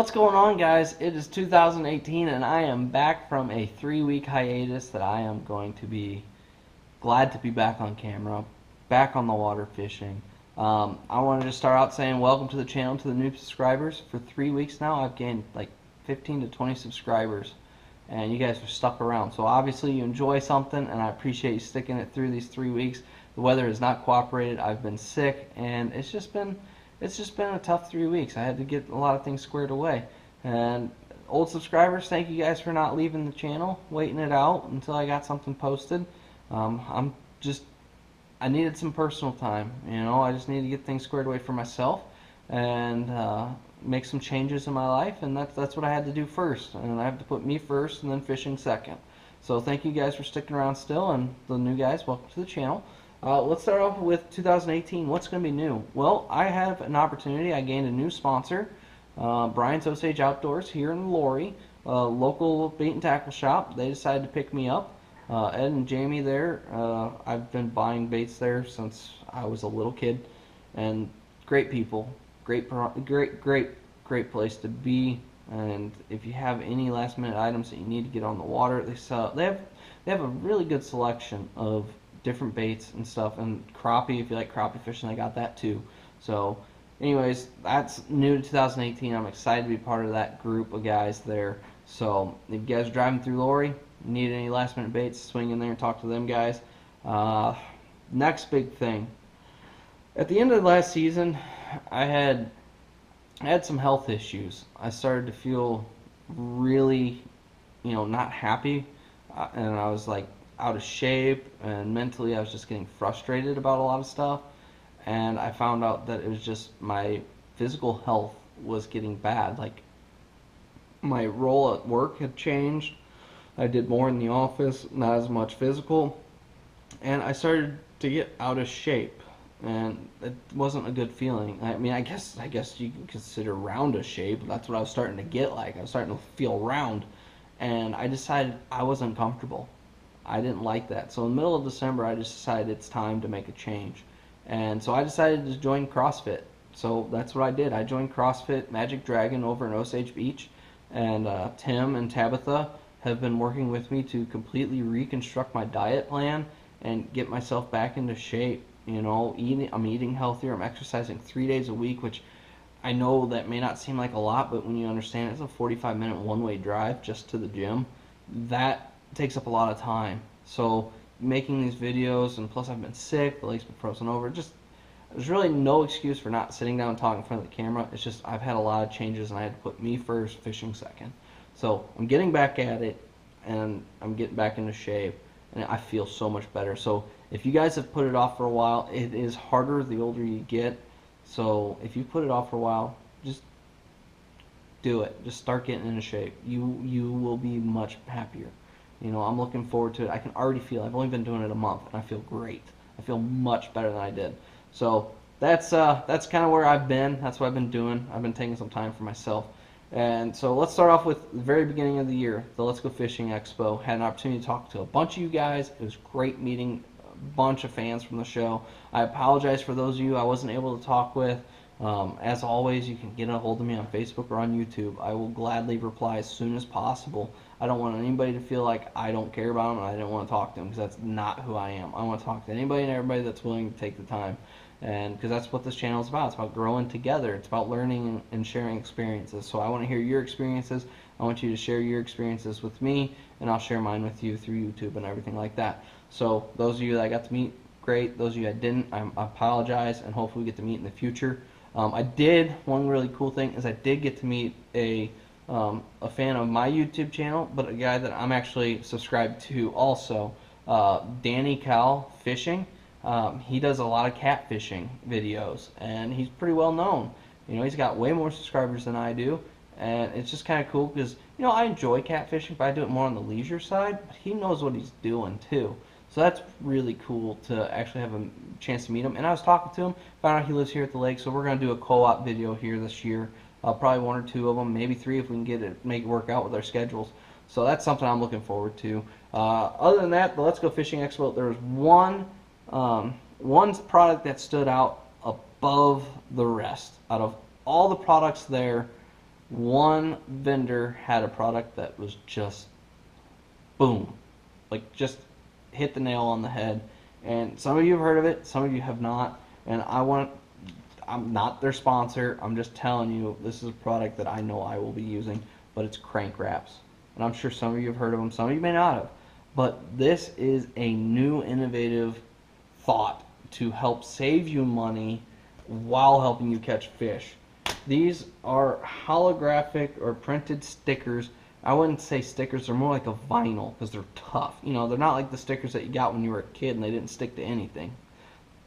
What's going on, guys? It is 2018 and I am back from a 3-week hiatus that I am going to be glad to be back on camera, back on the water fishing. I wanted to start out saying welcome to the channel to the new subscribers. For 3 weeks now I've gained like 15 to 20 subscribers and you guys are stuck around. So obviously you enjoy something and I appreciate you sticking it through these 3 weeks. The weather has not cooperated. I've been sick and it's just been a tough 3 weeks. I had to get a lot of things squared away. And old subscribers, thank you guys for not leaving the channel, waiting it out until I got something posted. I needed some personal time. I just needed to get things squared away for myself and make some changes in my life, and that's what I had to do first. And I have to put me first and then fishing second. So thank you guys for sticking around still, and the new guys, welcome to the channel. Let's start off with 2018. What's going to be new? Well, I have an opportunity. I gained a new sponsor, Brian's Osage Outdoors here in Lori, a local bait and tackle shop. They decided to pick me up. Ed and Jamie there. I've been buying baits there since I was a little kid, and great people, great place to be. And if you have any last-minute items that you need to get on the water, they have a really good selection of different baits and stuff, and crappie, if you like crappie fishing, I got that too. So anyways, that's new to 2018. I'm excited to be part of that group of guys there. So if you guys are driving through Lori, need any last minute baits, swing in there and talk to them guys. Next big thing, at the end of the last season I had some health issues. I started to feel really not happy, and I was like out of shape, and mentally I was just getting frustrated about a lot of stuff. And I found out that it was just my physical health was getting bad. Like, my role at work had changed. I did more in the office, not as much physical, and I started to get out of shape, and it wasn't a good feeling. I mean, I guess you can consider round a shape. That's what I was starting to get like. I was starting to feel round, and I decided I wasn't comfortable. I didn't like that. So in the middle of December, I just decided it's time to make a change. And so I decided to join CrossFit. So that's what I did. I joined CrossFit Magic Dragon over in Osage Beach. And Tim and Tabitha have been working with me to completely reconstruct my diet plan and get myself back into shape. I'm eating healthier. I'm exercising 3 days a week, which I know that may not seem like a lot, but when you understand it's a 45-minute one-way drive just to the gym, that takes up a lot of time. So making these videos, and plus I've been sick, the lake's been frozen over, there's really no excuse for not sitting down and talking in front of the camera. It's just I've had a lot of changes and I had to put me first, fishing second. So I'm getting back at it and I'm getting back into shape, and I feel so much better. So if you guys have put it off for a while, it is harder the older you get. So if you put it off for a while, just do it. Just start getting into shape. You will be much happier. I'm looking forward to it. I can already feel. I've only been doing it a month, and I feel great. I feel much better than I did. So that's kind of where I've been. That's what I've been doing. I've been taking some time for myself. And so let's start off with the very beginning of the year, the Let's Go Fishing Expo. Had an opportunity to talk to a bunch of you guys. It was great meeting a bunch of fans from the show. I apologize for those of you I wasn't able to talk with. As always, you can get a hold of me on Facebook or on YouTube. I will gladly reply as soon as possible. I don't want anybody to feel like I don't care about them and I didn't want to talk to them, because that's not who I am. I want to talk to anybody and everybody that's willing to take the time, and because that's what this channel is about. It's about growing together. It's about learning and sharing experiences. So I want to hear your experiences. I want you to share your experiences with me, and I'll share mine with you through YouTube and everything like that. So those of you that I got to meet, great. Those of you I didn't, I apologize, and hopefully we get to meet in the future. One really cool thing is I did get to meet a fan of my YouTube channel, but a guy that I'm actually subscribed to also, Danny Cal Fishing. He does a lot of catfishing videos, and he's pretty well known. He's got way more subscribers than I do, and it's just kind of cool because, I enjoy catfishing, but I do it more on the leisure side, but he knows what he's doing too. So that's really cool to actually have a chance to meet him. And I was talking to him, found out he lives here at the lake, so we're going to do a co-op video here this year. Probably 1 or 2 of them, maybe 3 if we can make it work out with our schedules. So that's something I'm looking forward to. Other than that, the Let's Go Fishing Expo, there was one product that stood out above the rest. Out of all the products there, One vendor had a product that was just boom, like just hit the nail on the head. And some of you have heard of it, some of you have not. And I'm not their sponsor. I'm just telling you this is a product that I know I will be using, but it's crank wraps. And I'm sure some of you have heard of them, some of you may not have. But this is a new innovative thought to help save you money while helping you catch fish. These are holographic or printed stickers. I wouldn't say stickers, they're more like a vinyl because they're tough. You know, they're not like the stickers that you got when you were a kid and they didn't stick to anything.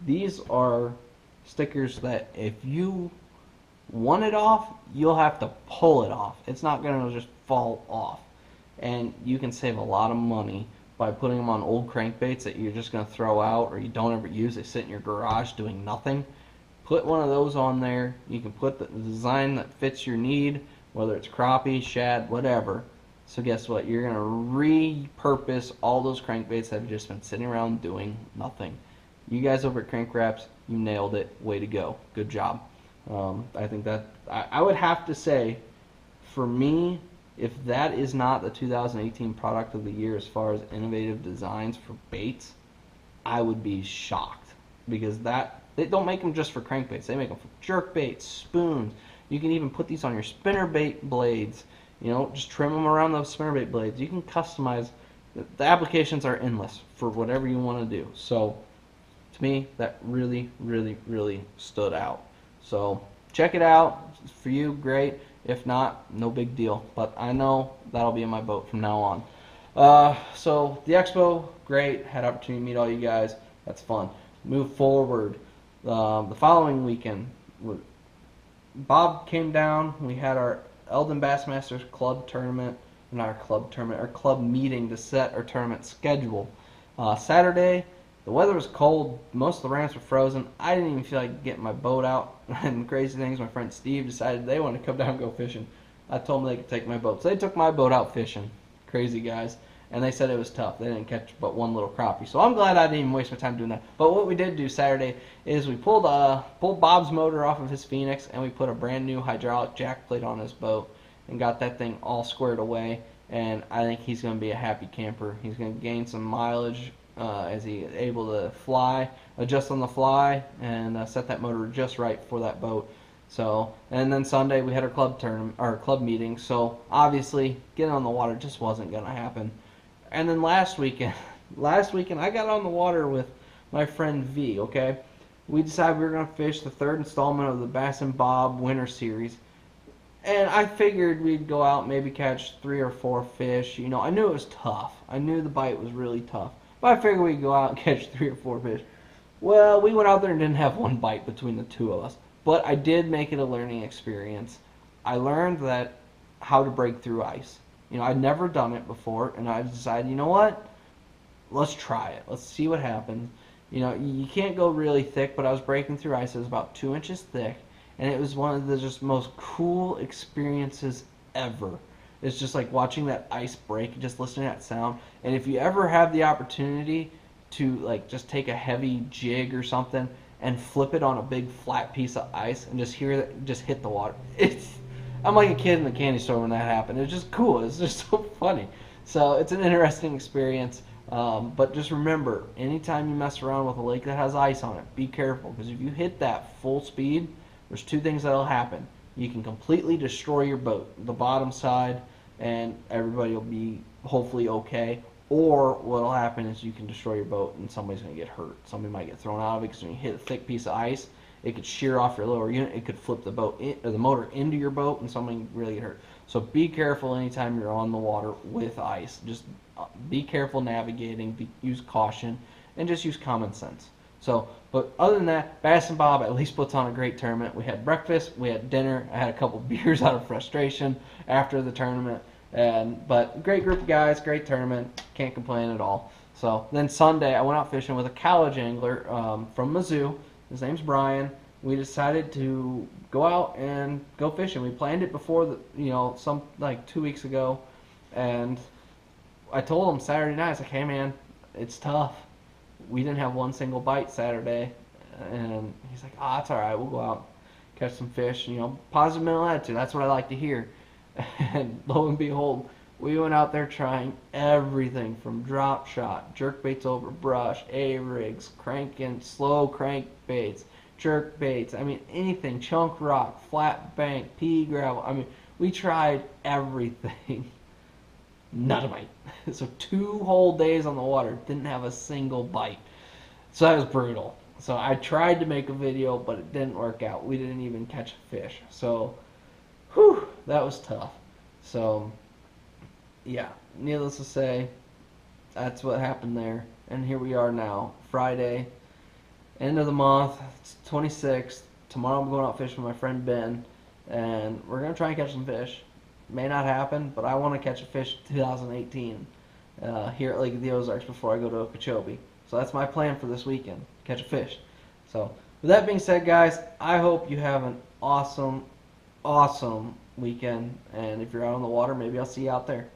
These are stickers that if you want it off, you'll have to pull it off. It's not going to just fall off. And you can save a lot of money by putting them on old crankbaits that you're just going to throw out or you don't ever use. They sit in your garage doing nothing. Put one of those on there. You can put the design that fits your need, whether it's crappie, shad, whatever. So guess what? You're going to repurpose all those crankbaits that have just been sitting around doing nothing. You guys over at Crank Wraps, you nailed it. Way to go. Good job. I think that I would have to say, for me, if that is not the 2018 product of the year as far as innovative designs for baits, I would be shocked because they don't make them just for crankbaits. They make them for jerk baits, spoons. You can even put these on your spinnerbait blades. You know, just trim them around those spinnerbait blades. You can customize. The applications are endless for whatever you want to do. So, to me, that really, really, really stood out. So, check it out. For you, great. If not, no big deal. But I know that'll be in my boat from now on. So, the expo, great. Had opportunity to meet all you guys. That's fun. Move forward. The following weekend, Bob came down. We had our Eldon Bassmasters Club tournament, not our club tournament, our club meeting to set our tournament schedule. Saturday, the weather was cold. Most of the ramps were frozen. I didn't even feel like getting my boat out. And the crazy thing is, my friend Steve decided they wanted to come down and go fishing. I told them they could take my boat. So they took my boat out fishing. Crazy guys. And they said it was tough. They didn't catch but one little crappie. So I'm glad I didn't even waste my time doing that. But what we did do Saturday is we pulled Bob's motor off of his Phoenix and we put a brand new hydraulic jack plate on his boat and got that thing all squared away. And I think he's going to be a happy camper. He's going to gain some mileage as he's able to fly, adjust on the fly, and set that motor just right for that boat. So, and then Sunday we had our club meeting. So obviously getting on the water just wasn't going to happen. And then last weekend I got on the water with my friend V, okay? We decided we were going to fish the third installment of the Bass and Bob Winter Series. And I figured we'd go out, maybe catch 3 or 4 fish. You know, I knew it was tough. I knew the bite was really tough. But I figured we'd go out and catch 3 or 4 fish. Well, we went out there and didn't have one bite between the two of us. But I did make it a learning experience. I learned that how to break through ice. You know, I'd never done it before, and I decided, you know what? Let's try it. Let's see what happens. You know, you can't go really thick, but I was breaking through ice. It was about 2 inches thick, and it was one of the just most cool experiences ever. It's just like watching that ice break, just listening to that sound. And if you ever have the opportunity to like just take a heavy jig or something and flip it on a big flat piece of ice and just hear it just hit the water, I'm like a kid in the candy store when that happened. It's just cool. It's just so funny. So it's an interesting experience. But just remember, anytime you mess around with a lake that has ice on it, be careful. Because if you hit that full speed, there's 2 things that'll happen. You can completely destroy your boat, the bottom side, and everybody will be hopefully okay. Or what'll happen is you can destroy your boat and somebody's going to get hurt. Somebody might get thrown out of it because when you hit a thick piece of ice, it could shear off your lower unit. It could flip the boat or the motor into your boat, and somebody can really get hurt. So be careful anytime you're on the water with ice. Just be careful navigating. Use caution, and just use common sense. So, but other than that, Bass and Bob at least puts on a great tournament. We had breakfast, we had dinner. I had a couple beers out of frustration after the tournament, but great group of guys, great tournament. Can't complain at all. So then Sunday, I went out fishing with a college angler from Mizzou. His name's Brian. We decided to go out and go fishing. We planned it before, some like 2 weeks ago, and I told him Saturday night, I was like, hey man, it's tough. We didn't have one single bite Saturday, and he's like, it's all right. We'll go out, catch some fish. Positive mental attitude. That's what I like to hear. And lo and behold, we went out there trying everything from drop shot, jerk baits over brush, A-rigs, cranking, slow crank baits, jerk baits. I mean, anything, chunk rock, flat bank, pea gravel. I mean, we tried everything. Not a bite. So 2 whole days on the water, didn't have a single bite. So that was brutal. So I tried to make a video, but it didn't work out. We didn't even catch a fish. So, whew, that was tough. So, yeah, needless to say, that's what happened there. And here we are now, Friday, end of the month, it's 26th. Tomorrow I'm going out fishing with my friend Ben, and we're going to try and catch some fish. May not happen, but I want to catch a fish in 2018 here at Lake of the Ozarks before I go to Okeechobee. So that's my plan for this weekend, catch a fish. So with that being said, guys, I hope you have an awesome, awesome weekend. And if you're out on the water, maybe I'll see you out there.